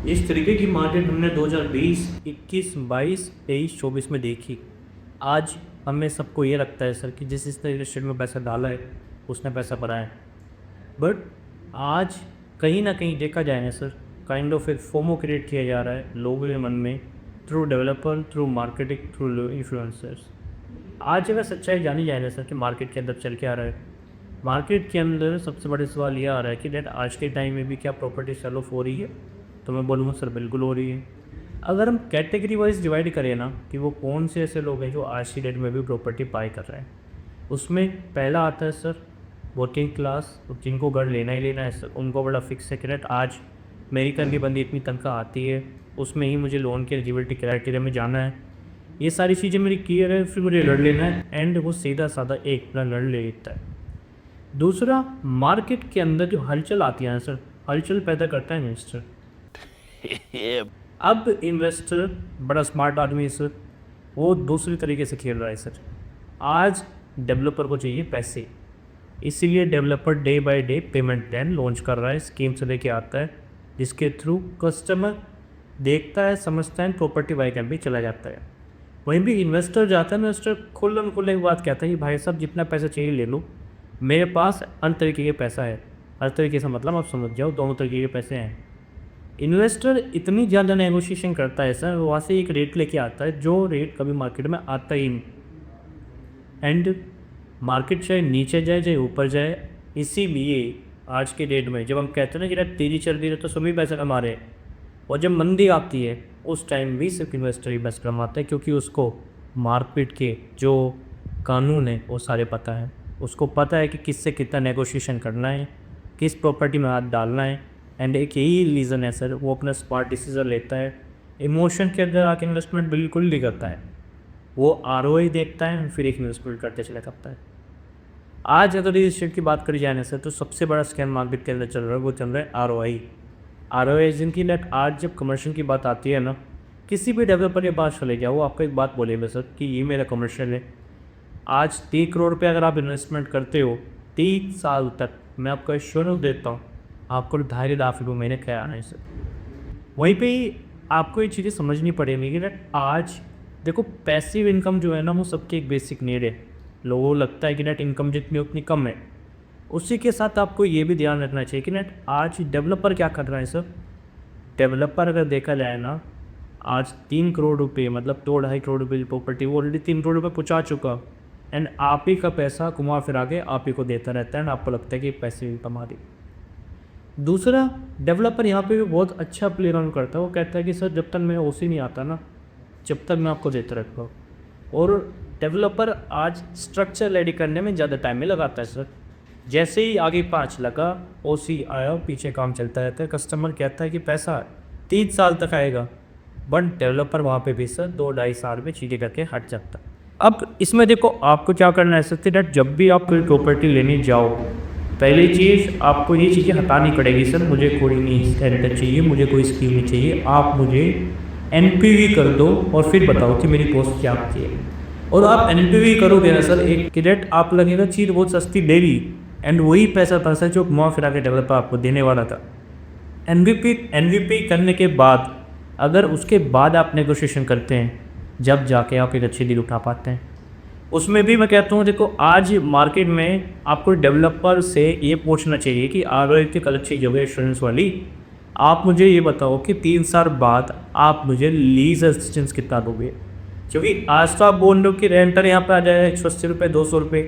इस तरीके की मार्केट हमने 2020, 21, 22, 23, 24 में देखी। आज हमें सबको ये लगता है सर कि जिस तरीके से में पैसा डाला है उसने पैसा बनाया है। बट आज कहीं ना कहीं देखा जाए ना सर, काइंड ऑफ एक फोमो क्रिएट किया जा रहा है लोगों के मन में, through developer, through marketing, through influencers. आज अगर सच्चाई जानी जाए ना सर कि मार्केट के अंदर चल के आ रहा है, मार्केट के अंदर सबसे बड़ा सवाल ये आ रहा है कि डेट आज के टाइम में भी क्या प्रॉपर्टी सेल ऑफ हो रही है? तो मैं बोलूँगा सर बिल्कुल हो रही है। अगर हम कैटेगरी वाइज डिवाइड करें ना कि वो कौन से ऐसे लोग हैं जो आज की डेट में भी प्रॉपर्टी बाई कर रहे हैं, उसमें पहला आता है सर वर्किंग क्लास, जिनको घर लेना ही लेना है सर, उनको बड़ा फिक्स है कि डेट आज मेरी करनी बंदी इतनी तनख्वाह आती है, उसमें ही मुझे लोन के एलिजिबिलिटी क्राइटेरिया में जाना है, ये सारी चीज़ें मेरी क्लियर है, फिर मुझे लड़ लेना है, एंड वो सीधा साधा एक अपना लड़ लेता है। दूसरा, मार्केट के अंदर जो हलचल आती है ना सर, हलचल पैदा करता है इन्वेस्टर। अब इन्वेस्टर बड़ा स्मार्ट आदमी है सर, वो दूसरी तरीके से खेल रहा है सर। आज डेवलपर को चाहिए पैसे, इसीलिए developer day by day payment plan launch कर रहा है, स्कीम से लेके आता है, जिसके थ्रू कस्टमर देखता है, समझता है, प्रॉपर्टी बाई कर भी चला जाता है। वहीं भी इन्वेस्टर जाता है, इन्वेस्टर खुल्लम खुल्ले एक बात कहता है कि भाई साहब जितना पैसा चाहिए ले लो, मेरे पास हर तरीके के पैसा है। हर तरीके से मतलब आप समझ जाओ, दोनों तरीके के पैसे हैं। इन्वेस्टर इतनी ज़्यादा नेगोशिएशन करता है सर, वहाँ से एक रेट लेके आता है जो रेट कभी मार्केट में आता ही नहीं। एंड मार्केट चाहे नीचे जाए चाहे ऊपर जाए, इसीलिए आज के डेट में जब हम कहते हैं ना कि यार तेज़ी चल रही है तो सभी पैसा कमा रहे हैं, और जब मंदी आती है उस टाइम भी सिर्फ इन्वेस्टर ही पैसा कमाता है, क्योंकि उसको मार्केट के जो कानून है वो सारे पता है। उसको पता है कि किससे कितना नेगोशिएशन करना है, किस प्रॉपर्टी में हाथ डालना है, एंड एक यही रीज़न है सर, वो अपना स्मार्ट डिसीजन लेता है। इमोशन के अंदर आके इन्वेस्टमेंट बिल्कुल नहीं करता है, वो ROI देखता है, फिर एक इन्वेस्टमेंट करते चला करता है। आज अगर रियल एस्टेट की बात करी जाए ना सर, तो सबसे बड़ा स्कैम मार्केट के अंदर चल रहा है, वो चल रहा है ROI जिनकी नेट। आज जब कमर्शियल की बात आती है ना, किसी भी डेवलपर के पास चले जाओ, वो आपको एक बात बोलेगा सर कि ये मेरा कमर्शियल है, आज 30 करोड़ रुपये अगर आप इन्वेस्टमेंट करते हो 30 साल तक, मैं आपको एश्योरेंस देता हूँ आपको 2.5 रुपये महीने क्या आना है सर। वहीं पे ही आपको ये चीज़ें समझनी पड़ेगी कि ना आज देखो, पैसिव इनकम जो है ना वो सबकी एक बेसिक नीड है। लोगों को लगता है कि नेट इनकम जितनी उतनी कम है। उसी के साथ आपको ये भी ध्यान रखना चाहिए कि नेट आज डेवलपर क्या कर रहा है सर। डेवलपर अगर देखा जाए ना, आज 3 करोड़ रुपये मतलब 2-2.5 करोड़ रुपये की प्रॉपर्टी वो ऑलरेडी 3 करोड़ रुपये पहुँचा चुका, एंड आप ही का पैसा घुमा फिरा के आप ही को देता रहता है, एंड आपको लगता है कि पैसे भी कमा दी। दूसरा, डेवलपर यहाँ पे भी बहुत अच्छा प्ले ऑन करता है। वो कहता है कि सर जब तक मेरा OC नहीं आता ना, जब तक मैं आपको देता रहता हूँ। और डेवलपर आज स्ट्रक्चर रेडी करने में ज़्यादा टाइम में लगाता है सर। जैसे ही आगे 5 लगा, OC आया, पीछे काम चलता रहता है, कस्टमर कहता है कि पैसा 3 साल तक आएगा, बट डेवलपर वहाँ पे भी सर 2-2.5 साल में चीज़ें करके हट जाता है। अब इसमें देखो आपको क्या करना है सर, डेट जब भी आप कोई प्रॉपर्टी लेने जाओ, पहली चीज़ आपको ये चीज़ें हटानी पड़ेगी सर। मुझे कोई नहीं सेंटर चाहिए, मुझे कोई स्कीम नहीं चाहिए, आप मुझे NPV कर दो और फिर बताओ कि मेरी पोस्ट क्या होती है। और आप NPV करोगे ना सर, एक क्रेडिट आप लगेगा चीज़ बहुत सस्ती दे रही, एंड वही पैसा जो घुमा फिरा के डेवलपर आपको देने वाला था। NVP करने के बाद, अगर उसके बाद आप नेगोशिएशन करते हैं, जब जाके आप एक अच्छी डील उठा पाते हैं। उसमें भी मैं कहता हूँ देखो, आज मार्केट में आपको डेवलपर से ये पूछना चाहिए कि ROI की कल अच्छी जगह इंश्योरेंस वाली, आप मुझे ये बताओ कि 3 साल बाद आप मुझे लीज असिस्टेंस कितना दोगे। क्योंकि आज तो आप बोल रहे हो कि रेंटल यहाँ पे आ जाएगा 180 रुपये, 200 रुपये,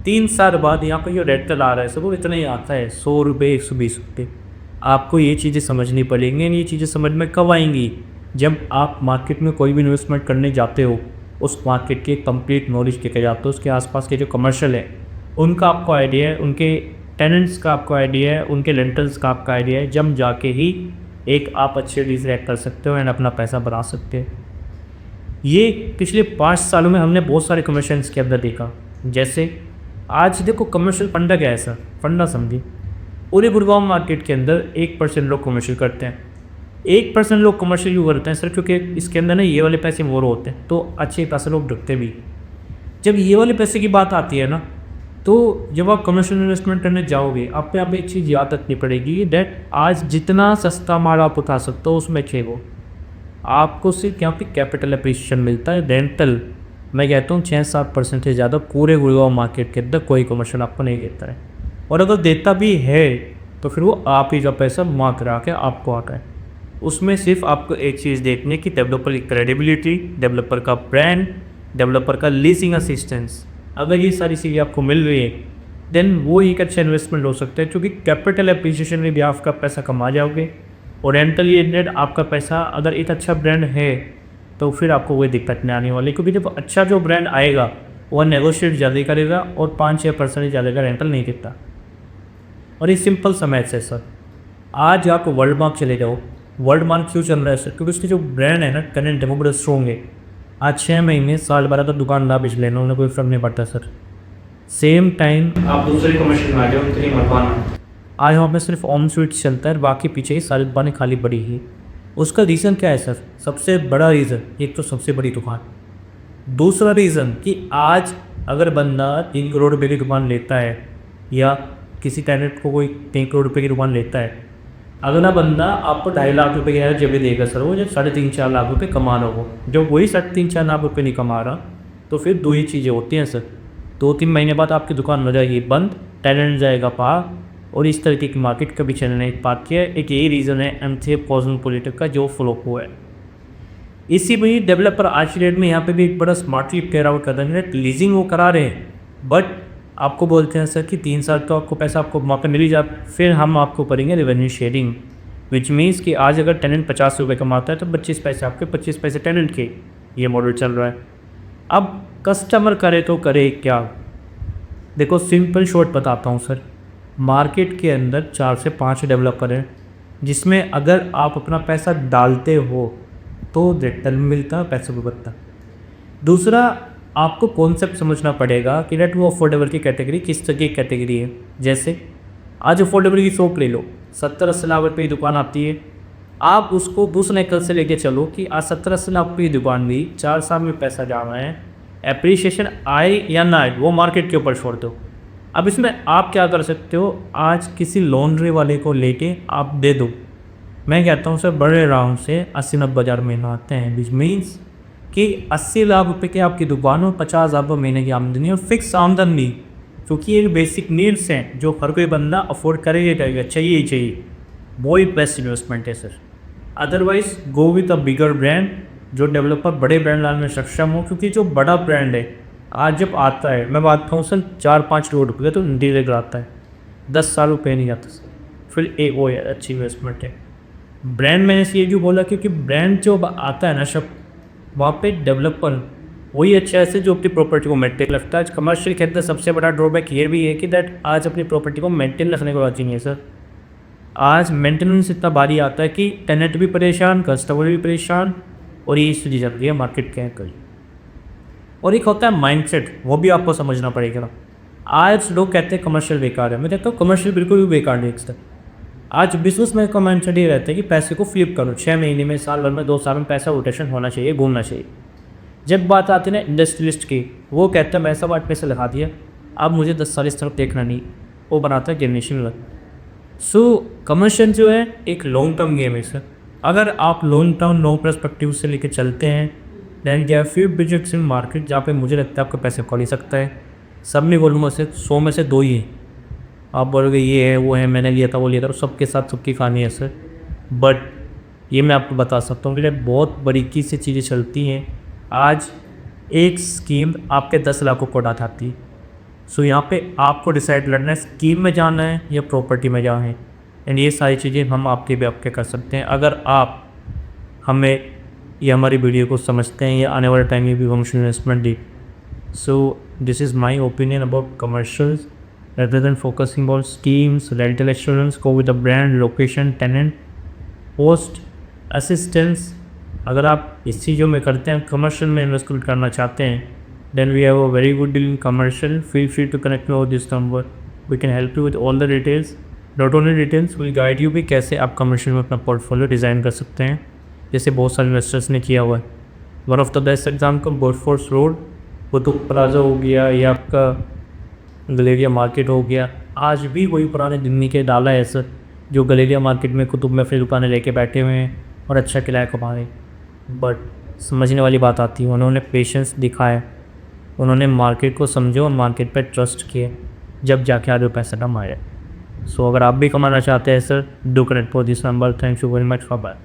3 साल बाद यहाँ पे जो रेंटल आ रहा है सब वो इतना ही आता है, 100 रुपये, 120 रुपये। आपको ये चीज़ें समझनी पड़ेंगी। ये चीज़ें समझ में कब आएंगी, जब आप मार्केट में कोई भी इन्वेस्टमेंट करने जाते हो, उस मार्केट के कंप्लीट नॉलेज लेके जाते हो, उसके आसपास के जो कमर्शियल है उनका आपको आइडिया है, उनके टेनेंट्स का आपको आइडिया है, उनके रेंटल्स का आपका आइडिया है, जब जाके ही एक आप अच्छे डील रैक कर सकते हो एंड अपना पैसा बना सकते हैं। ये पिछले 5 सालों में हमने बहुत सारे कमर्शियल्स के अंदर देखा। जैसे आज देखो कमर्शियल फंडा क्या है सर, फंडा समझिए, पूरे गुड़गांव मार्केट के अंदर 1% लोग कमर्शियल करते हैं। 1% लोग कमर्शियल क्यों करते हैं सर, क्योंकि इसके अंदर ना ये वाले पैसे मोर होते हैं, तो अच्छे पैसे लोग ढकते भी। जब ये वाले पैसे की बात आती है ना, तो जब आप कमर्शियल इन्वेस्टमेंट करने जाओगे, आप पे आप एक चीज़ याद रखनी पड़ेगी दैट आज जितना सस्ता माल आप उठा सकते हो उसमें खेलो। आपको सिर्फ यहाँ पे कैपिटल अप्रिसिएशन मिलता है, रेंटल मैं कहता हूँ 6-7% से ज़्यादा पूरे गुड़गांव मार्केट के अंदर कोई कमर्शियल आपको नहीं देता है। और अगर देता भी है तो फिर वो आप ही का पैसा माँ करा के आपको आता है। उसमें सिर्फ आपको एक चीज़ देखनी है कि डेवलपर की क्रेडिबिलिटी, डेवलपर का ब्रांड, डेवलपर का लीजिंग असिस्टेंस, अगर ये सारी चीज़ें आपको मिल रही है देन वो एक अच्छा इन्वेस्टमेंट हो सकता है, क्योंकि कैपिटल एप्रिसिएशन में भी आपका पैसा कमा जाओगे और रेंटल ये आपका पैसा अगर एक अच्छा ब्रांड है तो फिर आपको कोई दिक्कत नहीं आने वाली, क्योंकि जब अच्छा जो ब्रांड आएगा वह नेगोशिएट ज़्यादा करेगा और 5-6% ज़्यादा का रेंटल नहीं देता। और ये सिंपल सा मैथ्स है सर। आज आप वर्ल्ड मार्क चले जाओ, वर्ल्ड मार्क क्यों चल रहा है सर? क्योंकि उसकी जो ब्रांड है ना करेंट है वो बड़ा स्ट्रॉन्ग है। आज 6 महीने साल भर तो दुकानदार बेच लेना, उन्हें कोई फर्क नहीं पड़ता सर। सेम टाइम आप दूसरे कमर्शियल में आ जाओ, उनकी मरवाना आज वहाँ पे सिर्फ ऑन स्वीट चलता है, बाकी पीछे ही सारी दुकानें खाली पड़ी ही। उसका रीज़न क्या है सर? सबसे बड़ा रीज़न, एक तो सबसे बड़ी दुकान, दूसरा रीज़न कि आज अगर बंदा 3 करोड़ रुपये की दुकान लेता है या किसी टेनेंट को कोई 3 करोड़ रुपये की दुकान लेता है, अगला बंदा आपको 2.5 लाख रुपये की जब भी देगा सर, वो जब 3.5-4 लाख रुपये कमा रहा हो, जब वही 3.5-4 लाख रुपये नहीं कमा रहा तो फिर दो ही चीज़ें होती हैं सर। 2-3 महीने बाद आपकी दुकान हो जाएगी बंद, टेनेंट जाएगा पार, और इस तरीके की मार्केट कभी चल नहीं पाती है। एक यही रीज़न है एमसीएफ कॉस्मोपॉलिटन का जो फ्लॉप हुआ है। इसी में डेवलपर आज की डेट में यहाँ पे भी एक बड़ा स्मार्टली पेयर आउट कर रहे हैं, लीजिंग वो करा रहे हैं, बट आपको बोलते हैं सर कि 3 साल तो आपको पैसा आपको मौका मिल ही जाए, फिर हम आपको करेंगे रेवेन्यू शेयरिंग, विच मीन्स कि आज अगर टेनेंट 50 रुपये कमाता है तो 25 पैसे आपके, 25 पैसे टेनेंट के, ये मॉडल चल रहा है। अब कस्टमर करे तो करे क्या? देखो सिंपल शॉर्ट बताता हूँ सर, मार्केट के अंदर 4 से 5 डेवलपर हैं जिसमें अगर आप अपना पैसा डालते हो तो रिटर्न मिलता है, पैसे भी बढ़ता। दूसरा आपको कॉन्सेप्ट समझना पड़ेगा कि नेट वो अफोर्डेबल की कैटेगरी किस तरह की कैटेगरी है। जैसे आज अफोर्डेबल की शॉप ले लो, 70-80 लाख रुपये की दुकान आती है, आप उसको दूसरे नकल से लेके चलो कि आज 70-80 लाख रुपये की दुकान भी 4 साल में पैसा जाना है, एप्रिसिएशन आए या ना आए वो मार्केट के ऊपर छोड़ दो। अब इसमें आप क्या कर सकते हो, आज किसी लॉन्ड्री वाले को लेके आप दे दो, मैं कहता हूँ सर बड़े राउंड से 80-90 हज़ार महीना आते हैं, विच मीन्स कि 80 लाख रुपये की आपकी दुकान और 50 हज़ार रुपये महीने की आमदनी और फिक्स आमदनी, क्योंकि ये बेसिक नीड्स हैं जो हर कोई बंदा अफोर्ड करेगा, चाहिए ही चाहिए, वो ही बेस्ट इन्वेस्टमेंट है sir. Otherwise go with a bigger brand, जो डेवलपर बड़े ब्रांड लाने में सक्षम हो, क्योंकि जो बड़ा ब्रांड है आज जब आता है, मैं बात कहूँ सर 4-5 करोड़ रुपये तो इंटीरियर आता है, 10 साल रुपये नहीं आता सर, फिर एक वो अच्छी इन्वेस्टमेंट है। ब्रांड मैंने इसलिए क्यों बोला, क्योंकि ब्रांड जो आता है ना सब, वहाँ पे डेवलपर वही अच्छा है जो अपनी प्रॉपर्टी को मेंटेन रखता है। कमर्शियल के अंदर सबसे बड़ा ड्रॉबैक ये भी है कि दैट आज अपनी प्रॉपर्टी को मेंटेन रखने को राजी नहीं है सर। आज मेंटेनेंस इतना भारी आता है कि टेनेंट भी परेशान, कस्टमर भी परेशान, और ये चीज़ चल रही है मार्केट के अंदर। और एक होता है माइंडसेट, वो भी आपको समझना पड़ेगा। आज लोग कहते हैं कमर्शियल बेकार है, मैं कहता हूँ कमर्शियल बिल्कुल भी बेकार नहीं है। आज बिजनेस में का माइंडसेट ये रहता है कि पैसे को फ्लिप करो, 6 महीने में, साल भर में, 2 साल में पैसा रोटेशन होना चाहिए, घूमना चाहिए। जब बात आती है ना इंडस्ट्रियलिस्ट की, वो कहता है मैं सब 8 पैसे लगा दिया, अब मुझे 10 साल इस तरफ देखना नहीं, वो बनाता है जनरेशन। सो कमर्शियल जो है एक लॉन्ग टर्म गेम है सर। अगर आप लॉन्ग टर्म नो पर्सपेक्टिव से लेके चलते हैं then there are few projects in market जहाँ पे मुझे लगता है आपका पैसे खोल ही सकता है। सब में बोलूँगा से 100 में से 2 ही है। आप बोलोगे ये है वो है, मैंने लिया था वो लिया था, और सबके साथ सबकी कहानी है सर। बट ये मैं आपको बता सकता हूँ कि बहुत बारीकी से चीज़ें चलती हैं। आज एक स्कीम आपके 10 लाखों को उठाती है। सो यहाँ पे आपको डिसाइड करना है स्कीम में जाना है या प्रॉपर्टी में जाना है, एंड ये सारी चीज़ें हम आपके भी आपके कर सकते हैं अगर आप हमें ये हमारी वीडियो को समझते हैं या आने वाले टाइम में भी हम investment the. So this is my opinion about commercials rather than focusing on schemes, rental assurance, go with the brand, location, tenant, post, assistance। अगर आप इस चीज़ों में करते हैं, कमर्शियल में इन्वेस्टमेंट करना चाहते हैं, then we have a very good deal in commercial. Feel free to connect me over this number. We can help you with all the details. Not only details, we'll guide you भी कैसे आप commercial में अपना portfolio design कर सकते हैं, जैसे बहुत सारे इन्वेस्टर्स ने किया हुआ है। One of the best example बोटफोर्स रोड, कुतुब प्लाजा हो गया, या आपका गलेरिया मार्केट हो गया, आज भी वही पुराने दिल्ली के डाला है सर, जो गलेरिया मार्केट में कुतुब में फिर दुकानें लेके बैठे हुए हैं और अच्छा किराया कमा रहे हैं। बट समझने वाली बात आती है, उन्होंने पेशेंस दिखाया, उन्होंने मार्केट को समझे और मार्केट पे ट्रस्ट किए, जब जाके आज वो पैसा कमाया। सो अगर आप भी कमाना चाहते हैं sir, do connect for this number. Thank you very much for bye.